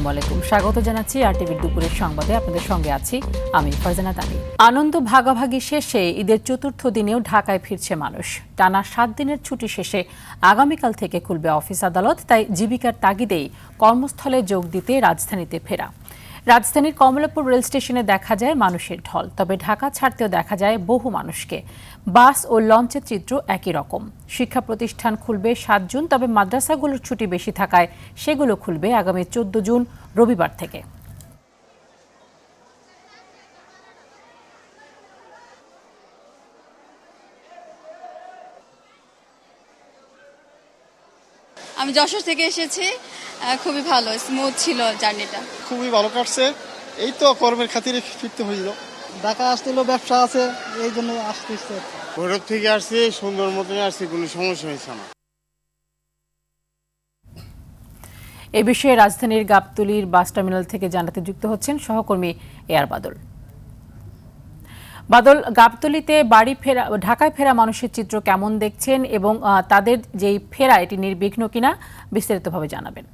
আসসালামু আলাইকুম, স্বাগত জানাচ্ছি আরটিভির দুপুরের সংবাদে। আপনাদের সঙ্গে আছি আমি ফারজানা তানি। আনন্দ ভাগাভাগি শেষে ঈদের চতুর্থ দিনেও ঢাকায় ফিরছে মানুষ। টানা 7 দিনের ছুটি শেষে আগামীকাল থেকে খুলবে অফিস আদালত, তাই জীবিকার তাগিদেই কর্মস্থলে যোগ দিতে রাজধানীতে ফেরা। রাজধানীর কমলাপুর রেল স্টেশনে দেখা যায় মানুষের ঢল, তবে ঢাকা ছাড়তেও দেখা যায় বহু মানুষকে। বাস ও লঞ্চের চিত্র একই রকম। শিক্ষা প্রতিষ্ঠান খুলবে 7 জুন, তবে মাদ্রাসাগুলোর ছুটি বেশি থাকায় সেগুলো খুলবে আগামী 14 জুন রবিবার থেকে। আমি যশোর থেকে এসেছি, খুবই ভালো, স্মুথ ছিল জার্নিটা। খুবই ভালো কাটছে। এই তো কর্মের খাতিরে ফিরতে হইল। ঢাকা আসছিল, ব্যবসা আছে, এই জন্য আসতে ইচ্ছে। ভৈরব থেকে আসছি, সুন্দর মতন আসছি, কোনো সমস্যা হয়েছে না। এ বিষয়ে রাজধানীর গাবতলীর বাস টার্মিনাল থেকে জানাতে যুক্ত হচ্ছেন সহকর্মী এয়ার বাদল। বাদল, গাবতলীতে ঢাকায় ফেরা মানুষের চিত্র কেমন দেখছেন এবং তাদের যেই ফেরা এটি নির্বিঘ্ন কিনা বিস্তারিতভাবে জানাবেন।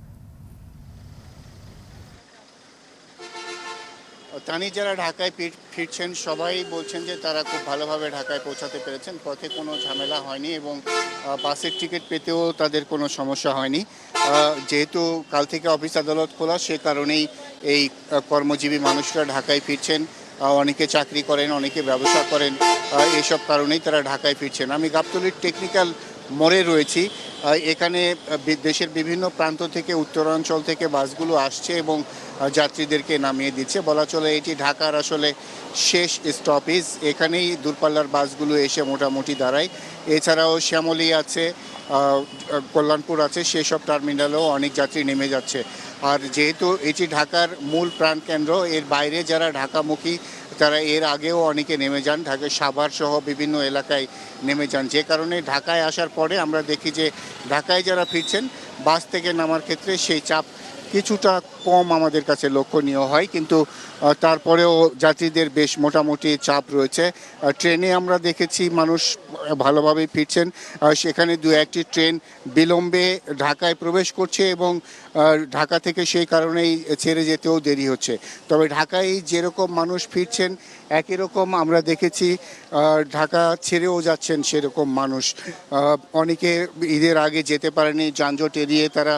তানি যারা ঢাকায় ফিরছেন সবাই বলছেন যে তারা খুব ভালোভাবে ঢাকায় পৌঁছাতে পেরেছেন, পথে কোনো ঝামেলা হয়নি এবং বাসের টিকিট পেতেও তাদের কোনো সমস্যা হয়নি। যেহেতু কাল থেকে অফিস আদালত খোলা, সে কারণেই এই কর্মজীবী মানুষরা ঢাকায় ফিরছেন। অনেকে চাকরি করেন, অনেকে ব্যবসা করেন, এইসব কারণেই তারা ঢাকায় ফিরছেন। আমি গাবতলীর টেকনিক্যাল মোড়ে রয়েছি। এখানে দেশের বিভিন্ন প্রান্ত থেকে, উত্তরাঞ্চল থেকে বাসগুলো আসছে এবং যাত্রীদেরকে নামিয়ে দিচ্ছে। বলা চলে এটি ঢাকার আসলে শেষ স্টপেজ। এখানেই দূরপাল্লার বাসগুলো এসে মোটামুটি দাঁড়ায়। এছাড়াও শ্যামলী আছে, কল্যাণপুর আছে, সেসব টার্মিনালেও অনেক যাত্রী নেমে যাচ্ছে। আর যেহেতু এটি ঢাকার মূল প্রাণকেন্দ্র, এর বাইরে যারা ঢাকামুখী তারা এর আগেও অনেকে নেমে যান, ঢাকায় সাভার সহ বিভিন্ন এলাকায় নেমে যান। যে কারণে ঢাকায় আসার পরে আমরা দেখি যে ঢাকায় যারা ফিরছেন বাস থেকে নামার ক্ষেত্রে সেই চাপ কিছুটা কম আমাদের কাছে লক্ষণীয় হয়, কিন্তু তারপরেও যাত্রীদের বেশ মোটামুটি চাপ রয়েছে। ট্রেনে আমরা দেখেছি মানুষ ভালোভাবেই ফিরছেন। সেখানে 2-1টি ট্রেন বিলম্বে ঢাকায় প্রবেশ করছে এবং ঢাকা থেকে সেই কারণেই ছেড়ে যেতেও দেরি হচ্ছে। তবে ঢাকায় যেরকম মানুষ ফিরছেন একই রকম আমরা দেখেছি ঢাকা ছেড়েও যাচ্ছেন সেরকম মানুষ। অনেকে ঈদের আগে যেতে পারেনি, যানজট এড়িয়ে তারা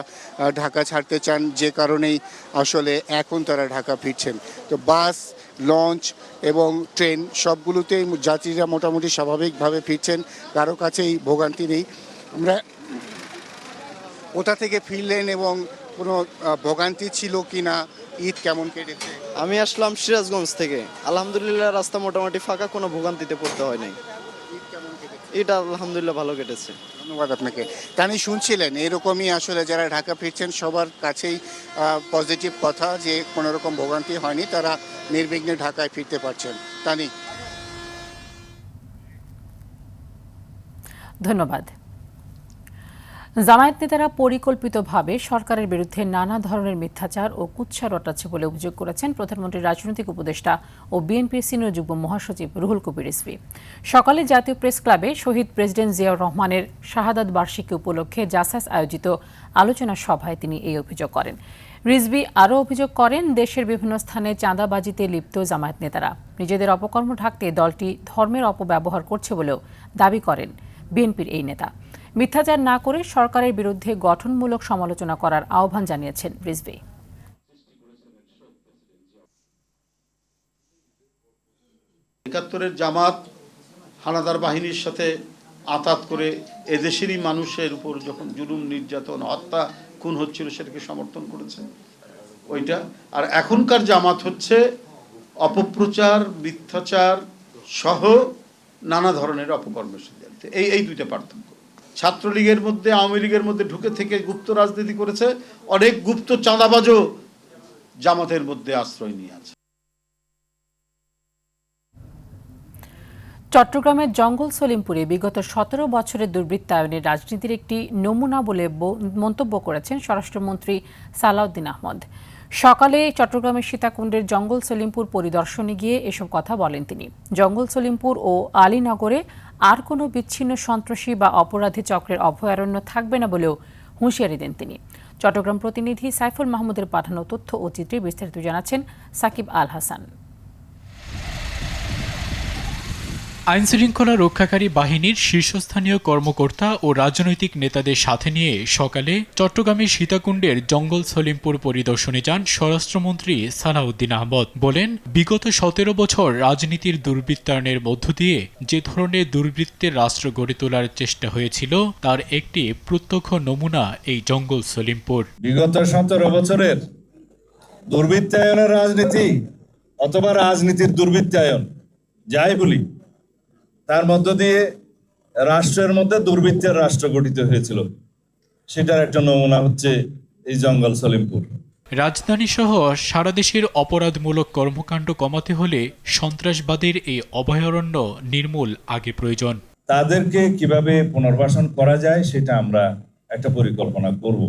ঢাকা ছাড়তে চান, যে কারণেই আসলে এখন তারা ঢাকা ফিরছেন। তো বাস, লঞ্চ এবং ট্রেন সবগুলোতেই যাত্রীরা মোটামুটি স্বাভাবিকভাবে ফিরছেন, কারো কাছেই ভোগান্তি নেই। আমরা কোথা থেকে ফিরলেন এবং কোনো ভোগান্তি ছিল কি না, ঈদ কেমন কেটেছে? আমি আসলাম সিরাজগঞ্জ থেকে। আলহামদুলিল্লাহ রাস্তা মোটামুটি ফাঁকা, কোনো ভোগান্তিতে পড়তে হয় নাই। ঈদ কেমন কেটেছে? এটা আলহামদুলিল্লাহ ভালো কেটেছে। ধন্যবাদ আপনাকে। তানি শুনছিলেন এরকমই আসলে যারা ঢাকা ফিরছেন সবার কাছেই পজিটিভ কথা যে কোনো রকম ভোগান্তি হয়নি, তারা নির্বিঘ্নে ঢাকায় ফিরতে পারছেন। তানি, ধন্যবাদ। জামায়াত নেতারা পরিকল্পিতভাবে সরকারের বিরুদ্ধে নানা ধরনের মিথ্যাচার ও কুৎসা রটাচ্ছে বলে অভিযোগ করেছেন প্রধানমন্ত্রীর রাজনৈতিক উপদেষ্টা ও বিএনপির সিনিয়র যুগ্ম মহাসচিব রুহুল কবির রিজভী। সকালে জাতীয় প্রেস ক্লাবে শহীদ প্রেসিডেন্ট জিয়াউর রহমানের শাহাদাত বার্ষিকী উপলক্ষে জাসাস আয়োজিত আলোচনা সভায় তিনি এই অভিযোগ করেন। রিজভী আরও অভিযোগ করেন, দেশের বিভিন্ন স্থানে চাঁদাবাজিতে লিপ্ত জামায়াত নেতারা নিজেদের অপকর্ম ঢাকতে দলটি ধর্মের অপব্যবহার করছে বলেও দাবি করেন বিএনপির এই নেতা। মিথ্যাচার না করে সরকারের বিরুদ্ধে গঠনমূলক সমালোচনা করার আহ্বান জানিয়েছেন রিজভী। ৭১-এর জামাত হানাদার বাহিনীর সাথে আঁতাত করে এদেশেরই মানুষের উপর যখন জুলুম, নির্যাতন, হত্যা, খুন হচ্ছিল সেটাকে সমর্থন করেছে ওইটা। আর এখনকার জামাত হচ্ছে অপপ্রচার, মিথ্যাচার সহ নানা ধরনের অপকর্মের সাথে। এই দুইটা পার্থক্য। ছাত্রলীগের মধ্যে, আওয়ামী লীগের মধ্যে ঢুকে থেকে গুপ্ত রাজনীতি করেছে, অনেক গুপ্ত চাঁদাবাজও জামাতের মধ্যে আশ্রয় নিয়ে আছে। চট্টগ্রামের জঙ্গল সলিমপুরে বিগত 17 বছরের দুর্বৃত্তায়নের রাজনীতির একটি নমুনা বলে মন্তব্য করেছেন স্বরাষ্ট্রমন্ত্রী সালাউদ্দিন আহমদ। সকালে চট্টগ্রামের সীতাকুণ্ডের জঙ্গল সলিমপুর পরিদর্শনে গিয়ে এসব কথা বলেন তিনি। জঙ্গল সলিমপুর ও আলীনগরে আর কোনো বিচ্ছিন্ন সন্ত্রাসী বা অপরাধী চক্রের অভয়ারণ্য থাকবে না বলেও হুঁশিয়ারি দেন তিনি। চট্টগ্রাম প্রতিনিধি সাইফুল মাহমুদের পাঠানো তথ্য ও চিত্রে বিস্তারিত জানাচ্ছেন সাকিব আল হাসান। আইনশৃঙ্খলা রক্ষাকারী বাহিনীর শীর্ষস্থানীয় কর্মকর্তা ও রাজনৈতিক নেতাদের সাথে নিয়ে সকালে চট্টগ্রামের সীতাকুণ্ডের জঙ্গল সলিমপুর পরিদর্শনে যান স্বরাষ্ট্রমন্ত্রী সালাউদ্দিন আহমদ। বলেন, বিগত 17 বছর রাজনীতির দুর্বৃত্তায়নের মধ্য দিয়ে যে ধরনের দুর্বৃত্তের রাষ্ট্র গড়ে তোলার চেষ্টা হয়েছিল তার একটি প্রত্যক্ষ নমুনা এই জঙ্গল সলিমপুর। বিগত 17 বছরের দুর্বৃত্তায়নের রাজনীতি অথবা রাজনীতির দুর্বৃত্তায়ন যাই বলি, তার মধ্য দিয়ে রাষ্ট্রের মধ্যে দুর্বৃত্তের রাষ্ট্র গঠিত হয়েছিল। সেটার একটা নমুনা হচ্ছে এই জঙ্গল সলিমপুর। রাজধানী সহ সারা দেশের অপরাধমূলক কর্মকাণ্ড কমাতে হলে সন্ত্রাসবাদের এই অভয়ারণ্য নির্মূল আগে প্রয়োজন। তাদেরকে কিভাবে পুনর্বাসন করা যায় সেটা আমরা একটা পরিকল্পনা করব।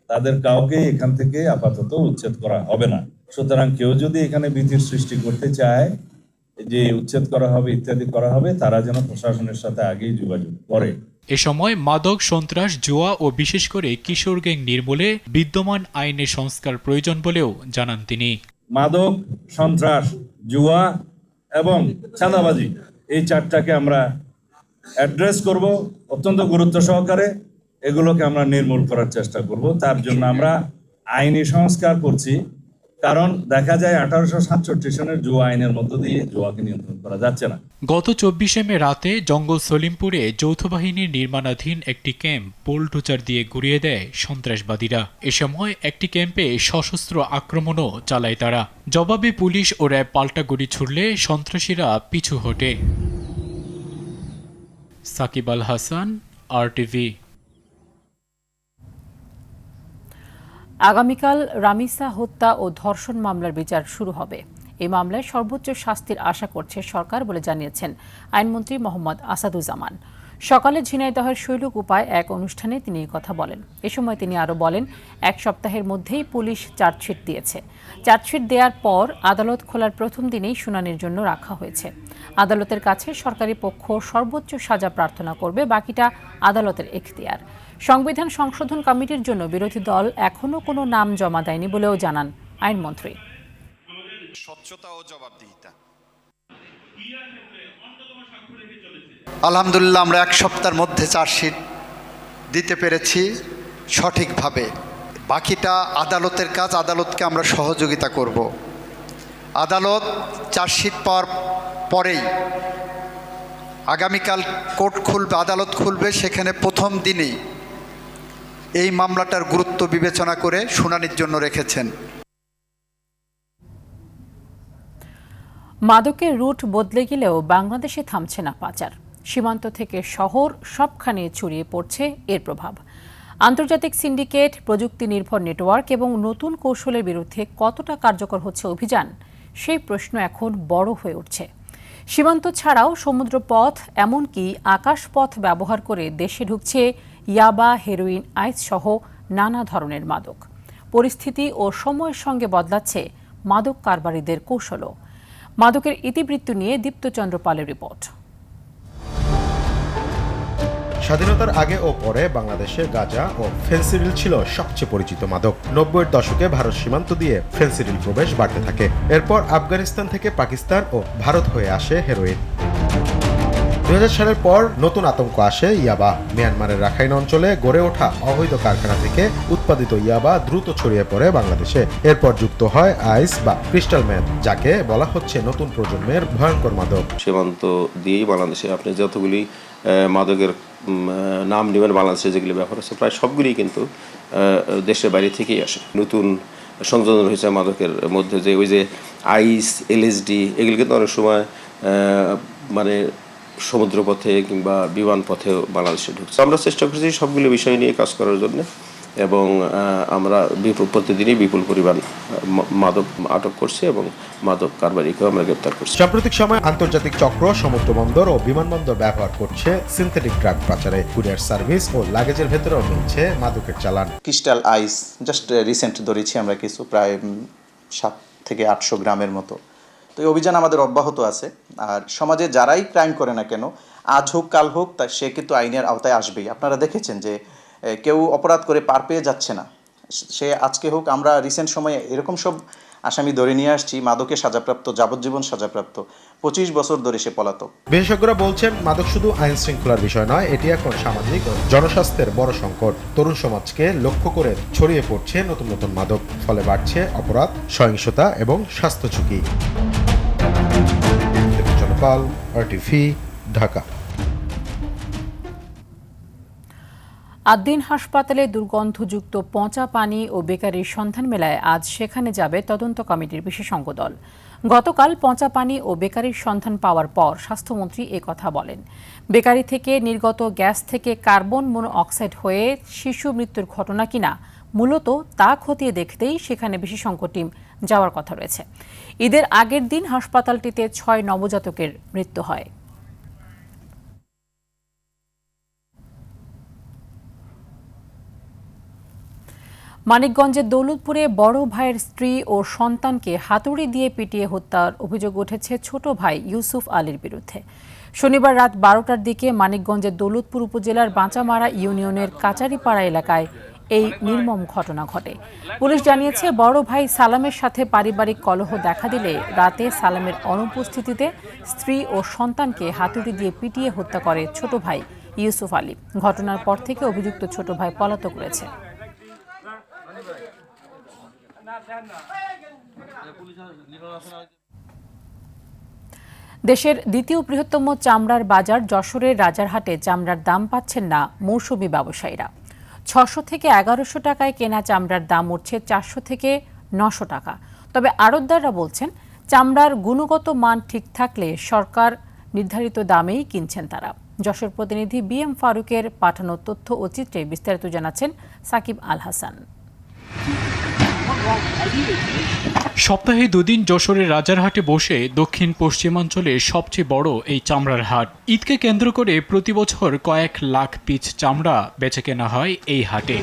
তাদের কাউকে এখান থেকে আপাতত উচ্ছেদ করা হবে না। সুতরাং কেউ যদি এখানে ভীতির সৃষ্টি করতে চায় যে উচ্ছেদ করা হবে ইত্যাদি করা হবে, তারা যেন প্রশাসনের সাথে আগেই যোগাযোগ করে। এ সময় মাদক, সন্ত্রাস, জুয়া ও বিশেষ করে কিশোর গ্যাং নির্মূলে বিদ্যমান আইনের সংস্কার প্রয়োজন বলেও জানান তিনি। মাদক, সন্ত্রাস, জুয়া এবং চাঁদাবাজি এই চারটাকে আমরা অ্যাড্রেস করব অত্যন্ত গুরুত্ব সহকারে। এগুলোকে আমরা নির্মূল করার চেষ্টা করব। তার জন্য আমরা আইনি সংস্কার করছি, কারণ দেখা যায় 1867 সনের জুয়া আইনের মধ্য দিয়ে জুয়াকে নিয়ন্ত্রণ করা যাচ্ছে না। গত 24 মে রাতে জঙ্গল সলিমপুরে যৌথ বাহিনীর নির্মাণাধীন একটি ক্যাম্প বোল্টোচার দিয়ে গুড়িয়ে দেয় সন্ত্রাসবাদীরা। এ সময় একটি ক্যাম্পে সশস্ত্র আক্রমণও চালায় তারা। জবাবে পুলিশ ও র্যাব পাল্টা গুলি ছুড়লে সন্ত্রাসীরা পিছু হটে। সাকিব আল হাসান, RTV। আগামীকাল রামিসা হত্যা ও ধর্ষণ মামলার বিচার শুরু হবে। এই মামলায় সর্বোচ্চ শাস্তির আশা করছে সরকার বলে জানিয়েছেন আইনমন্ত্রী মোহাম্মদ আসাদুজ্জামান। সকালে ঝিনাইদহের শৈলকুপায় এক অনুষ্ঠানে তিনি এই কথা বলেন। এ সময় তিনি আরও বলেন, 1 সপ্তাহের মধ্যেই পুলিশ চার্জশিট দিয়েছে। চার্জশিট দেওয়ার পর আদালত খোলার প্রথম দিনেই শুনানির জন্য রাখা হয়েছে। আদালতের কাছে সরকারি পক্ষ সর্বোচ্চ সাজা প্রার্থনা করবে, বাকিটা আদালতের এখতিয়ার। সংবিধান সংশোধন কমিটির জন্য বিরোধী দল এখনও কোনো নাম জমা দেয়নি বলেও জানান আইনমন্ত্রী। স্বচ্ছতা ও জবাবদিহিতা, আলহামদুলিল্লাহ আমরা 1 সপ্তাহের মধ্যে চার্জশিট দিতে পেরেছি সঠিকভাবে। বাকিটা আদালতের কাজ, আদালতকে আমরা সহযোগিতা করব। আদালত চার্জশিট পাওয়ার পরেই আগামীকাল কোর্ট খুলবে, আদালত খুলবে, সেখানে প্রথম দিনেই এই মামলাটার গুরুত্ব বিবেচনা করে শুনানির জন্য রেখেছেন। মাদকের রুট বদলে গেলেও বাংলাদেশে থামছে না পাচার। সীমান্ত থেকে শহর সবখানে ছড়িয়ে পড়ছে এর প্রভাব। আন্তর্জাতিক সিন্ডিকেট, প্রযুক্তি নির্ভর নেটওয়ার্ক এবং নতুন কৌশলের বিরুদ্ধে কতটা কার্যকর হচ্ছে অভিযান, সেই প্রশ্ন এখন বড় হয়ে উঠছে। সীমান্ত ছাড়াও সমুদ্রপথ এমনকি আকাশপথ ব্যবহার করে দেশে ঢুকছে ইয়াবা, হেরোইন, আইস সহ নানা ধরনের মাদক। পরিস্থিতি ও সময়ের সঙ্গে বদলাচ্ছে মাদক কারবারিদের কৌশলও। মাদকের ইতিবৃত্ত নিয়ে দীপ্তচন্দ্র পালের রিপোর্ট। স্বাধীনতার আগে ও পরে বাংলাদেশে গাঁজা ও ফেনসিডিল ছিল সবচেয়ে পরিচিত মাদক। 90-এর দশকে ভারত সীমান্ত দিয়ে ফেনসিডিল প্রবেশ বাড়তে থাকে। এরপর আফগানিস্তান থেকে পাকিস্তান ও ভারত হয়ে আসে হেরোইন। 2000 সালের পর নতুন আতঙ্ক আসে ইয়াবা। মিয়ানমারের রাখাইন অঞ্চলে গড়ে ওঠা অবৈধ কারখানা থেকে উৎপাদিত ইয়াবা দ্রুত ছড়িয়ে পড়ে বাংলাদেশে। এরপর যুক্ত হয় আইস বা ক্রিস্টাল মেথ, যাকে বলা হচ্ছে নতুন প্রজন্মের ভয়ঙ্কর মাদক। সীমান্ত দিয়েই বাংলাদেশে আপনি যতগুলি মাদকের নাম নেবেন, বাংলাদেশে যেগুলি ব্যবহার আছে প্রায় সবগুলি কিন্তু দেশের বাইরে থেকেই আসে। নতুন সংযোজন হয়েছে মাদকের মধ্যে, যে ওই যে আইস, LSD, এগুলি কিন্তু অনেক সময় মানে সমুদ্রপথে কিংবা বিমান পথেও বাংলাদেশে ঢুকছে। আমরা চেষ্টা করছি সবগুলো বিষয় নিয়ে কাজ করার জন্য, এবং আমরা প্রতিদিনই বিপুল পরিমাণ মাদক আটক করছি এবং মাদক কারবারিকেও আমরা গ্রেপ্তার করছি। সাম্প্রতিক সময় আন্তর্জাতিক চক্র সমুদ্র বন্দর ও বিমানবন্দর ব্যবহার করছে সিনথেটিক ড্রাগ পাচারে। কুরিয়ার সার্ভিস ও লাগেজের ভেতরেও মিলছে মাদকের চালান। ক্রিস্টাল আইস জাস্ট রিসেন্ট ধরেছি আমরা কিছু, প্রায় 700 থেকে 800 গ্রামের মতো। তো এই অভিযান আমাদের অব্যাহত আছে। আর সমাজে যারাই ক্রাইম করে না কেন, আজ হোক কাল হোক, তা সে কিন্তু আইনের আওতায় আসবেই। আপনারা দেখেছেন যে কেউ অপরাধ করে পার পেয়ে যাচ্ছে না, সে আজকে হোক, আমরা রিসেন্ট সময়ে এরকম সব আসামি ধরে নিয়ে আসছি, মাদকে সাজাপ্রাপ্ত, যাবজ্জীবন সাজাপ্রাপ্ত, 25 বছর ধরে সে পলাতক। বিশেষজ্ঞরা বলছেন মাদক শুধু আইন শৃঙ্খলার বিষয় নয়, এটি এখন সামাজিক ও জনস্বাস্থ্যের বড় সংকট। তরুণ সমাজকে লক্ষ্য করে ছড়িয়ে পড়ছে নতুন নতুন মাদক, ফলে বাড়ছে অপরাধ, সহিংসতা এবং স্বাস্থ্য ঝুঁকি। পাল, RTV, ঢাকা। আদ্দিন হাসপাতালে দুর্গন্ধযুক্ত পচা পানি ও বেকারির সন্ধান মেলায় আজ সেখানে যাবে তদন্ত কমিটির বিশেষজ্ঞ দল। গতকাল পচা পানি ও বেকারির সন্ধান পাওয়ার পর স্বাস্থ্যমন্ত্রী কথা বলেন। বেকারি থেকে নির্গত গ্যাস থেকে কার্বন মনোঅক্সাইড হয়ে শিশু মৃত্যুর ঘটনা কিনা মূলত তা খতিয়ে দেখতেই সেখানে বিশেষজ্ঞ টিম যাওয়ার কথা রয়েছে। ঈদের আগের দিন হাসপাতালটিতে 6 নবজাতকের মৃত্যু হয়। মানিকগঞ্জের দৌলতপুরে বড় ভাইয়ের স্ত্রী ও সন্তানকে হাতুড়ি দিয়ে পিটিয়ে হত্যার অভিযোগ উঠেছে ছোট ভাই ইউসুফ আলীর বিরুদ্ধে। শনিবার রাত 12টার দিকে মানিকগঞ্জের দৌলতপুর উপজেলার বাঁচামারা ইউনিয়নের কাচারিপাড়া এলাকায় এই নির্মম ঘটনা ঘটে। পুলিশ জানিয়েছে, বড় ভাই সালামের সাথে পারিবারিক কলহ দেখা দিলে রাতে সালামের অনুপস্থিতিতে স্ত্রী ও সন্তানকে হাতুড়ি দিয়ে পিটিয়ে হত্যা করে ছোট ভাই ইউসুফ আলী। ঘটনার পর থেকে অভিযুক্ত ছোট ভাই পলাতক রয়েছে। দেশের দ্বিতীয় বৃহত্তম চামড়ার বাজার যশোরের রাজারহাটে চামড়ার দাম পাচ্ছেন না মৌসুমী ব্যবসায়ীরা। 600 থেকে 1100 টাকায় কেনা চামড়ার দাম উঠছে 400 থেকে 900 টাকা। তবে আড়তদাররা বলছেন, চামড়ার গুণগত মান ঠিক থাকলে সরকার নির্ধারিত দামেই কিনছেন তারা। যশোর প্রতিনিধি BM ফারুকের পাঠানো তথ্য ও চিত্রে বিস্তারিত জানাচ্ছেন সাকিব আল হাসান। সপ্তাহে 2 দিন যশোরের রাজারহাটে বসে দক্ষিণ পশ্চিমাঞ্চলের সবচেয়ে বড় এই চামড়ার হাট। ঈদকে কেন্দ্র করে প্রতি বছর কয়েক লাখ পিস চামড়া বেচে কেনা হয় এই হাটে।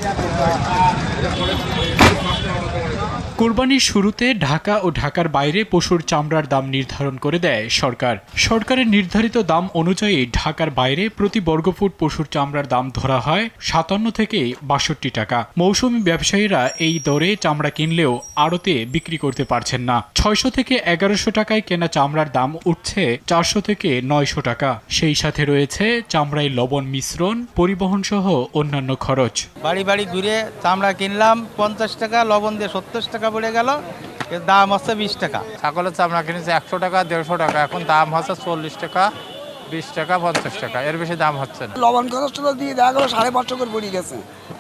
কোরবানির শুরুতে ঢাকা ও ঢাকার বাইরে পশুর চামড়ার দাম নির্ধারণ করে দেয় সরকার। সরকারের নির্ধারিত দাম অনুযায়ী ঢাকার বাইরে প্রতি বর্গফুট পশুর চামড়ার দাম ধরা হয় 57 থেকে 62 টাকা। মৌসুমী ব্যবসায়ীরা এই দরে চামড়া কিনলেও আড়তে বিক্রি করতে পারছেন না। 600 থেকে 1100 টাকায় কেনা চামড়ার দাম উঠছে 400 থেকে 900 টাকা। সেই সাথে রয়েছে চামড়ায় লবণ মিশ্রণ, পরিবহন সহ অন্যান্য খরচ। বাড়ি বাড়ি ঘুরে চামড়া কিনলাম 50 টাকা, লবণ দিয়ে 70 টাকা পড়ে গেল, দাম হচ্ছে 20 টাকা। ছাগলের চামড়া কিনেছে 100 টাকা 150 টাকা, এখন দাম হচ্ছে 40 টাকা 20 টাকা 50 টাকা, এর বেশি দাম হচ্ছে না। লবণ খরচটা দিয়ে দেখা গেল 550 করে পড়ে গেছে,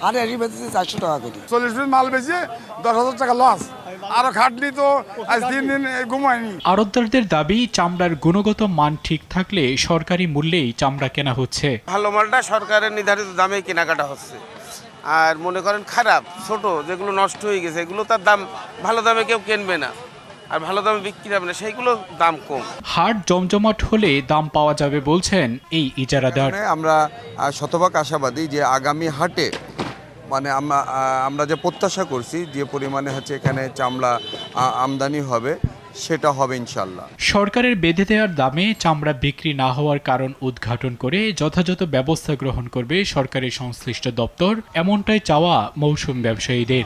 আর এর বেঁচেছে 400 টাকা করে। 40 পিস মাল বেচে 10,000 টাকা লস, আরো খাটনি তো আজ 3 দিন ঘুমায়নি। আড়তদারদের দাবি, চামড়ার গুণগত মান ঠিক থাকলে সরকারি মূল্যেই চামড়া কেনা হচ্ছে। ভালো মালটা সরকারের নির্ধারিত দামে কেনাকাটা হচ্ছে, আর মনে করেন খারাপ ছোট যেগুলো নষ্ট হয়ে গেছে এগুলো তার দাম ভালো দামে কেউ কিনবে না, আর ভালো দামে বিক্রি হবে না, সেইগুলো দাম কম। হাট জমজমাট হলে দাম পাওয়া যাবে বলছেন এই ইজারাদার। আমরা শতভাগ আশাবাদী যে আগামী হাটে মানে আমরা যে প্রত্যাশা করছি যে পরিমাণে হচ্ছে এখানে চামড়া আমদানি হবে সেটা হবে ইনশাল্লাহ। সরকারের বেঁধে দেওয়ার দামে চামড়া বিক্রি না হওয়ার কারণ উদ্ঘাটন করে যথাযথ ব্যবস্থা গ্রহণ করবে সরকারের সংশ্লিষ্ট দপ্তর, এমনটাই চাওয়া মৌসুম ব্যবসায়ীদের।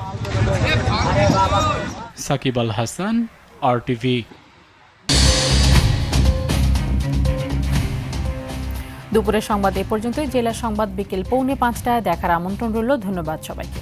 সাকিব আল হাসান, RTV। দুপুরের সংবাদ এ পর্যন্তই। জেলা সংবাদ বিকেল 4:45টায় দেখার আমন্ত্রণ রইল। ধন্যবাদ সবাইকে।